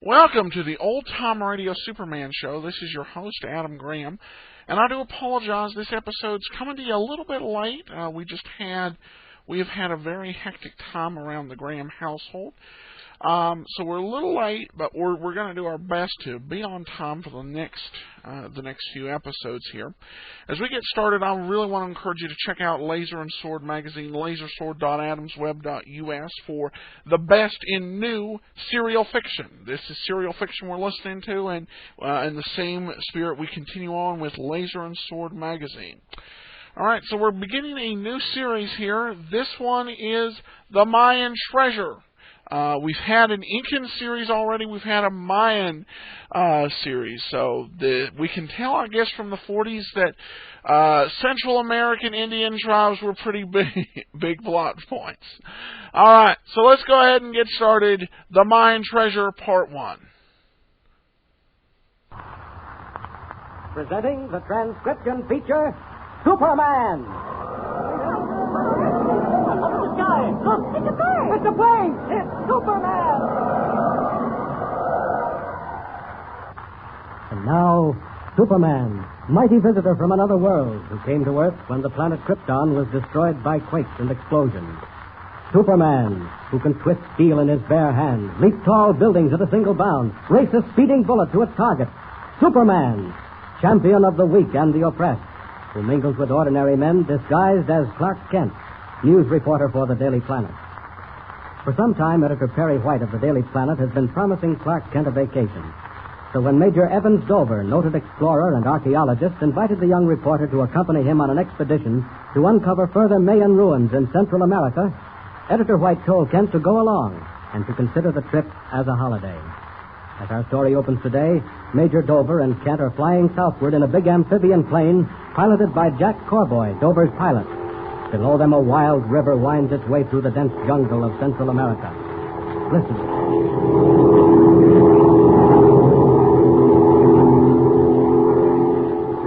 Welcome to the Old Time Radio Superman Show. This is your host, Adam Graham. And I do apologize, this episode's coming to you a little bit late. We have had a very hectic time around the Graham household. So we're a little late, but we're going to do our best to be on time for the next few episodes here. As we get started, I really want to encourage you to check out Laser and Sword magazine, lasersword.adamsweb.us, for the best in new serial fiction. This is serial fiction we're listening to, and in the same spirit we continue on with Laser and Sword magazine. All right, so we're beginning a new series here. This one is The Mayan Treasure. We've had an Incan series already. We've had a Mayan series. So we can tell, I guess, from the 40s that Central American Indian tribes were pretty big plot points. All right, so let's go ahead and get started. The Mayan Treasure, Part 1. Presenting the Transcription feature, Superman. Look, it's a bird! It's a plane! It's Superman! And now, Superman, mighty visitor from another world, who came to Earth when the planet Krypton was destroyed by quakes and explosions. Superman, who can twist steel in his bare hands, leap tall buildings at a single bound, race a speeding bullet to its target. Superman, champion of the weak and the oppressed, who mingles with ordinary men disguised as Clark Kent, news reporter for the Daily Planet. For some time, Editor Perry White of the Daily Planet has been promising Clark Kent a vacation. So when Major Evans Dover, noted explorer and archaeologist, invited the young reporter to accompany him on an expedition to uncover further Mayan ruins in Central America, Editor White told Kent to go along and to consider the trip as a holiday. As our story opens today, Major Dover and Kent are flying southward in a big amphibian plane piloted by Jack Corboy, Dover's pilot. Below them, a wild river winds its way through the dense jungle of Central America. Listen.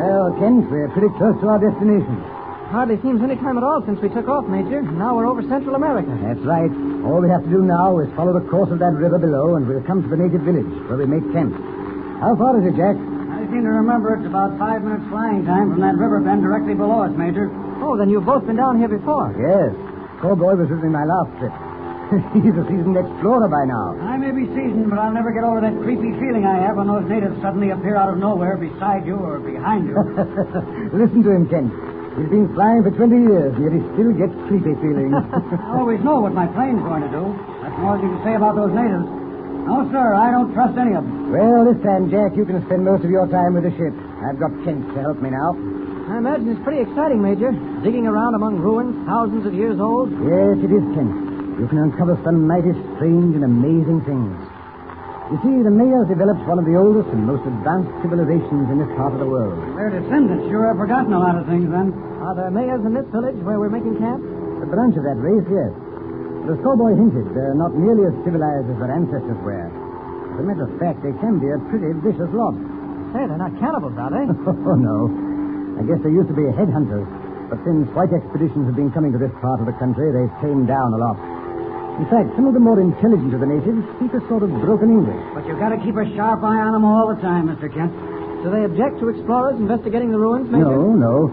Well, Kent, we're pretty close to our destination. Hardly seems any time at all since we took off, Major. Now we're over Central America. That's right. All we have to do now is follow the course of that river below, and we'll come to the native village, where we make camp. How far is it, Jack? I seem to remember it's about 5 minutes flying time from that river bend directly below us, Major. Oh, then you've both been down here before. Yes. Corboy was with me my last trip. He's a seasoned explorer by now. I may be seasoned, but I'll never get over that creepy feeling I have when those natives suddenly appear out of nowhere beside you or behind you. Listen to him, Kent. He's been flying for 20 years, yet he still gets creepy feelings. I always know what my plane's going to do. That's more than you can say about those natives. No, sir, I don't trust any of them. Well, this time, Jack, you can spend most of your time with the ship. I've got Kent to help me now. I imagine it's pretty exciting, Major. Digging around among ruins thousands of years old. Yes, it is, Kent. You can uncover some mighty strange and amazing things. You see, the Mayans developed one of the oldest and most advanced civilizations in this part of the world. Their descendants sure have forgotten a lot of things, then. Are there Mayans in this village where we're making camp? A branch of that race, yes. But as Cowboy hinted, they're not nearly as civilized as their ancestors were. As a matter of fact, they can be a pretty vicious lot. Hey, they're not cannibals, are they? Oh, no. I guess they used to be headhunters, but since white expeditions have been coming to this part of the country, they've tamed down a lot. In fact, some of the more intelligent of the natives speak a sort of broken English. But you've got to keep a sharp eye on them all the time, Mr. Kent. Do they object to explorers investigating the ruins, Major? No.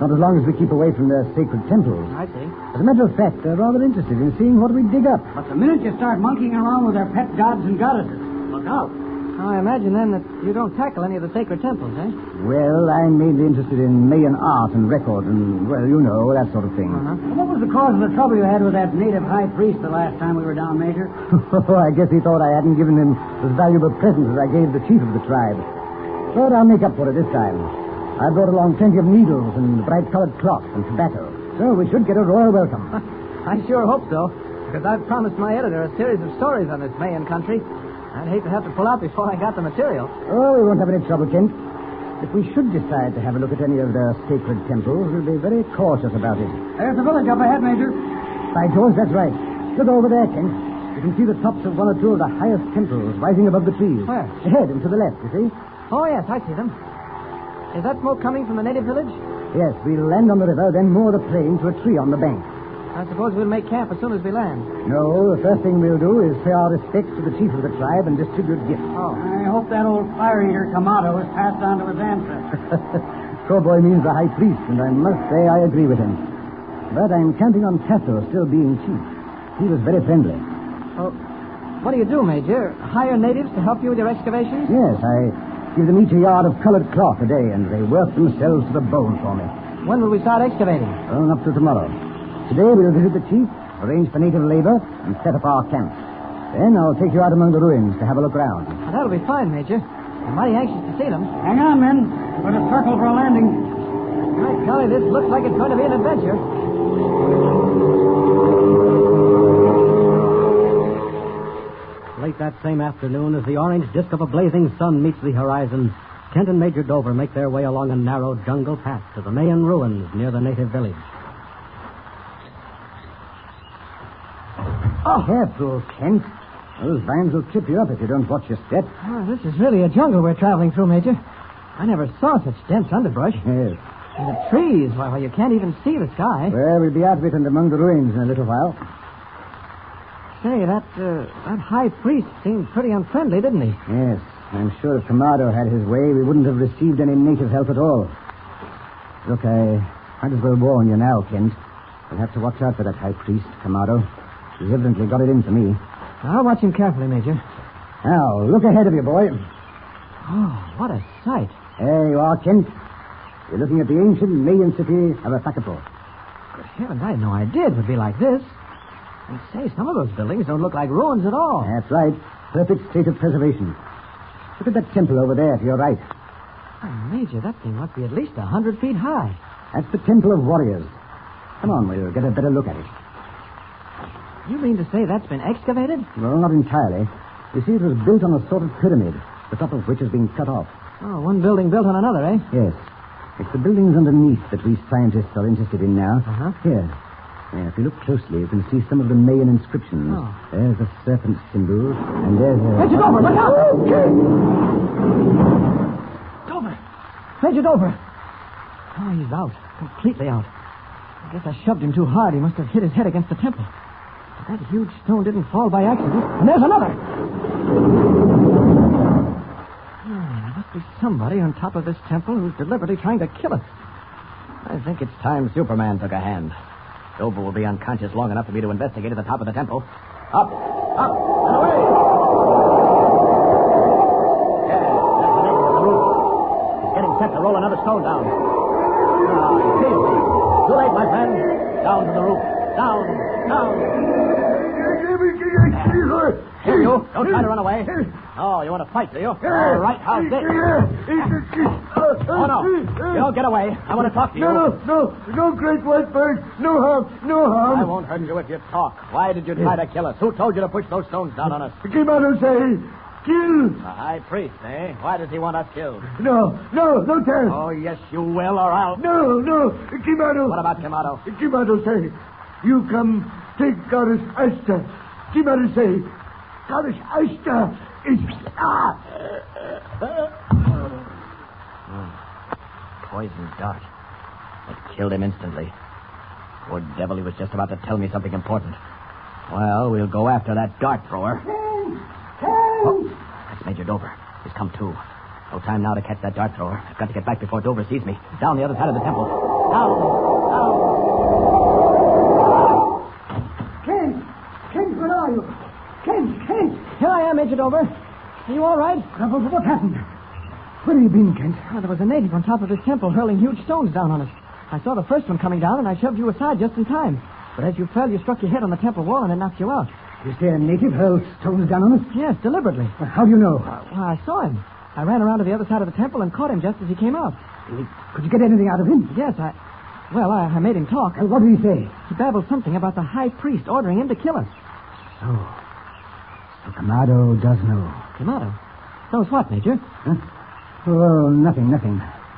Not as long as we keep away from their sacred temples. I see. As a matter of fact, they're rather interested in seeing what we dig up. But the minute you start monkeying around with their pet gods and goddesses, look out. I imagine, then, that you don't tackle any of the sacred temples, eh? Well, I'm mainly interested in Mayan art and record and, well, you know, that sort of thing. Uh-huh. What was the cause of the trouble you had with that native high priest the last time we were down, Major? I guess he thought I hadn't given him as valuable presents as I gave the chief of the tribe. But I'll make up for it this time. I brought along plenty of needles and bright-colored cloth and tobacco. So we should get a royal welcome. I sure hope so, because I've promised my editor a series of stories on this Mayan country. I'd hate to have to pull out before I got the material. Oh, we won't have any trouble, Kent. If we should decide to have a look at any of their sacred temples, we'll be very cautious about it. There's the village up ahead, Major. By George, that's right. Look over there, Kent. You can see the tops of one or two of the highest temples rising above the trees. Where? Ahead and to the left, you see? Oh, yes, I see them. Is that smoke coming from the native village? Yes, we'll land on the river, then moor the plane to a tree on the bank. I suppose we'll make camp as soon as we land. No, the first thing we'll do is pay our respects to the chief of the tribe and distribute gifts. Oh. I hope that old fire eater Kamado is passed on to his ancestors. Cowboy means the high priest, and I must say I agree with him. But I'm counting on Tasso still being chief. He was very friendly. Well, what do you do, Major? Hire natives to help you with your excavations? Yes, I give them each a yard of colored cloth a day, and they work themselves to the bone for me. When will we start excavating? Well, up to tomorrow. Today we'll visit the chief, arrange for native labor, and set up our camp. Then I'll take you out among the ruins to have a look around. Well, that'll be fine, Major. I'm mighty anxious to see them. Hang on, men. We're to circle for a landing. My golly, this looks like it's going to be an adventure. Late that same afternoon, as the orange disk of a blazing sun meets the horizon, Kent and Major Dover make their way along a narrow jungle path to the Mayan ruins near the native village. Oh, careful, Kent. Those vines will trip you up if you don't watch your step. Oh, this is really a jungle we're traveling through, Major. I never saw such dense underbrush. Yes. And the trees, why, you can't even see the sky. Well, we'll be out of it and among the ruins in a little while. Say, that high priest seemed pretty unfriendly, didn't he? Yes. I'm sure if Kamado had his way, we wouldn't have received any native help at all. Look, I might as well warn you now, Kent. We'll have to watch out for that high priest, Kamado. He's evidently got it in for me. I'll watch him carefully, Major. Now, look ahead of you, boy. Oh, what a sight. There you are, Kent. You're looking at the ancient Mayan city of Apakapo. Good heavens, I had no idea it would be like this. And say, some of those buildings don't look like ruins at all. That's right. Perfect state of preservation. Look at that temple over there to your right. Oh, Major, that thing must be at least 100 feet high. That's the Temple of Warriors. Come on, we'll get a better look at it. You mean to say that's been excavated? Well, not entirely. You see, it was built on a sort of pyramid, the top of which has been cut off. Oh, one building built on another, eh? Yes. It's the buildings underneath that we scientists are interested in now. Uh-huh. Here. Yeah, if you look closely, you can see some of the Mayan inscriptions. Oh. There's the serpent symbol, and there's a... Major Dover, look out! Dover! Major Dover! Oh, he's out. Completely out. I guess I shoved him too hard. He must have hit his head against the temple. But that huge stone didn't fall by accident. And there's another! There must be somebody on top of this temple who's deliberately trying to kill us. I think it's time Superman took a hand. Dover will be unconscious long enough for me to investigate at the top of the temple. Up, and away! Yeah, that's the nature of the roof. He's getting set to roll another stone down. Ah, he sees me. Too late, my friend. Down to the roof. Down. Here, you. Don't try to run away. Oh, you want to fight, do you? All right, how's this? Oh, no. You don't get away. I want to talk to you. No, great white bird. No harm. I won't hurt you if you talk. Why did you try to kill us? Who told you to push those stones down on us? Kimano say, kill. The high priest, eh? Why does he want us killed? No tell. Oh, yes, you will, or I'll... No, Kimano. What about Kamado? Kimano say, you come take Goddess Ashta. Kimano say, Goddess Ashta is... Poison dart. It killed him instantly. Poor devil, he was just about to tell me something important. Well, we'll go after that dart thrower. Oh, that's Major Dover. He's come to. No time now to catch that dart thrower. I've got to get back before Dover sees me. Down the other side of the temple. Down. Kent, where are you? Kent. Here I am, Major Dover. Are you all right? What happened? Where have you been, Kent? Oh, there was a native on top of this temple hurling huge stones down on us. I saw the first one coming down, and I shoved you aside just in time. But as you fell, you struck your head on the temple wall, and it knocked you out. You say a native hurled stones down on us? Yes, deliberately. Well, how do you know? Well, I saw him. I ran around to the other side of the temple and caught him just as he came out. Could you get anything out of him? Yes, I made him talk. What did he say? He babbled something about the high priest ordering him to kill us. So Kamado does know. Kamado? Knows what, Major? Huh? Oh, nothing.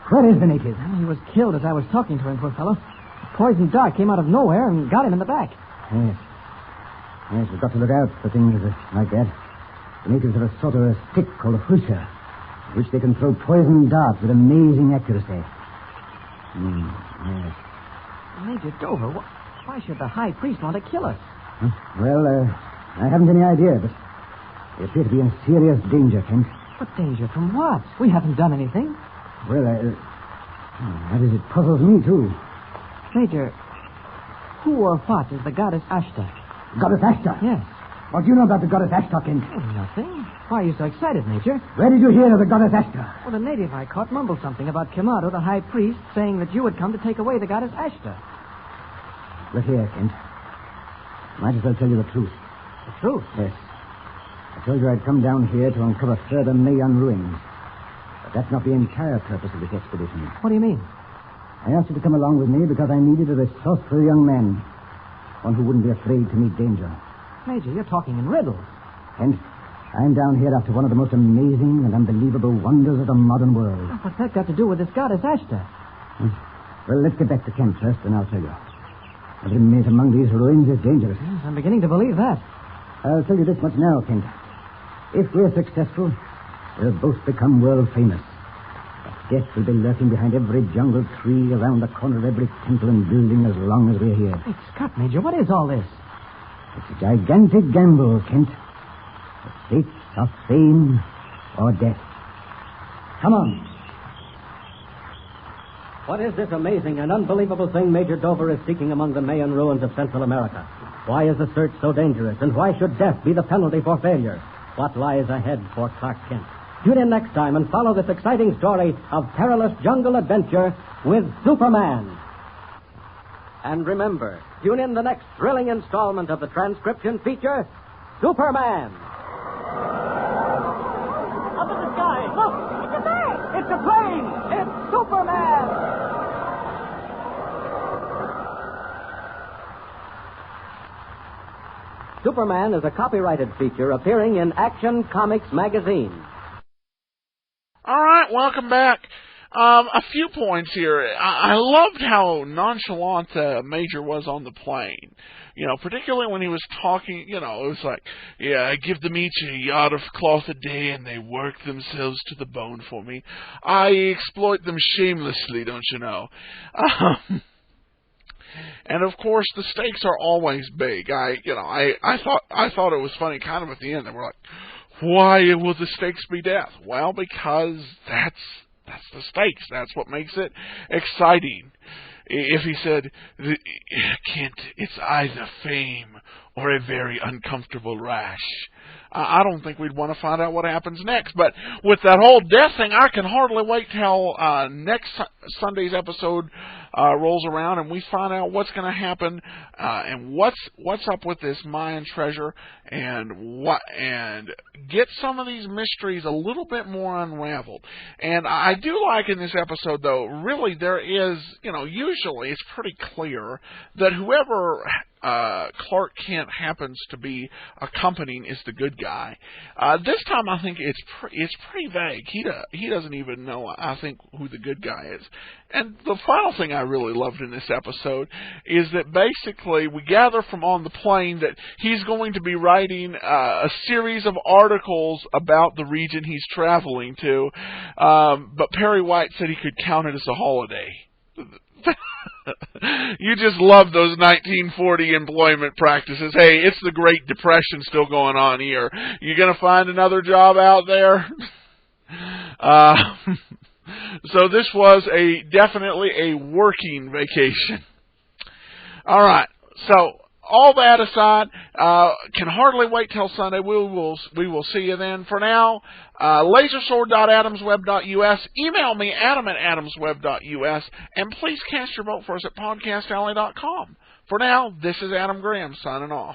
Where is the native? Well, he was killed as I was talking to him, poor fellow. A poison dart came out of nowhere and got him in the back. Yes, we've got to look out for things like that. The natives have a sort of a stick called a husha, which they can throw poison darts with amazing accuracy. Yes. Major Dover, Why should the high priest want to kill us? Well, I haven't any idea, but we appear to be in serious danger, Kent. What danger? From what? We haven't done anything. Well, that is, it puzzles me, too. Major, who or what is the goddess Ashta? Goddess Ashta? Yes. What do you know about the goddess Ashta, Kent? Oh, nothing. Why are you so excited, Major? Where did you hear of the goddess Ashta? Well, the native I caught mumbled something about Kamado, the high priest, saying that you had come to take away the goddess Ashta. Look here, Kent. Might as well tell you the truth. The truth? Yes. I told you I'd come down here to uncover further Mayan ruins. But that's not the entire purpose of this expedition. What do you mean? I asked you to come along with me because I needed a resourceful young man. One who wouldn't be afraid to meet danger. Major, you're talking in riddles. Kent, I'm down here after one of the most amazing and unbelievable wonders of the modern world. What's that got to do with this goddess Ashta? Well, let's get back to camp first, and I'll tell you. Every minute among these ruins is dangerous. Yes, I'm beginning to believe that. I'll tell you this much now, Kent. If we're successful, we'll both become world famous. But death will be lurking behind every jungle tree, around the corner of every temple and building as long as we're here. Great Scott, Major, what is all this? It's a gigantic gamble, Kent. The stakes of fame or death. Come on. What is this amazing and unbelievable thing Major Dover is seeking among the Mayan ruins of Central America? Why is the search so dangerous, and why should death be the penalty for failure? What lies ahead for Clark Kent? Tune in next time and follow this exciting story of perilous jungle adventure with Superman. And remember, tune in the next thrilling installment of the transcription feature, Superman. Up in the sky, look! It's a bird! It's a plane! It's Superman! Superman is a copyrighted feature appearing in Action Comics magazine. All right, welcome back. A few points here. I loved how nonchalant Major was on the plane. You know, particularly when he was talking, you know, it was like, yeah, I give them each a yard of cloth a day and they work themselves to the bone for me. I exploit them shamelessly, don't you know? And of course, the stakes are always big. I thought it was funny, kind of at the end. They were like, "Why will the stakes be death?" Well, because that's the stakes. That's what makes it exciting. If he said, "Kent, it's either fame or a very uncomfortable rash," I don't think we'd want to find out what happens next. But with that whole death thing, I can hardly wait till next Sunday's episode rolls around and we find out what's going to happen and what's up with this Mayan treasure and get some of these mysteries a little bit more unraveled. And I do like in this episode, though, really there is, you know, usually it's pretty clear that whoever Clark Kent happens to be accompanying is the good guy. This time I think it's pretty vague. He doesn't even know, I think, who the good guy is. And the final thing I really loved in this episode is that basically we gather from on the plane that he's going to be writing a series of articles about the region he's traveling to, but Perry White said he could count it as a holiday. You just love those 1940 employment practices. Hey, it's the Great Depression still going on here. You going to find another job out there? So this was definitely a working vacation. All right. So all that aside, can hardly wait till Sunday. We will see you then. For now, lasersword.adamsweb.us. Email me, adam@adamsweb.us. And please cast your vote for us at podcastalley.com. For now, this is Adam Graham signing off.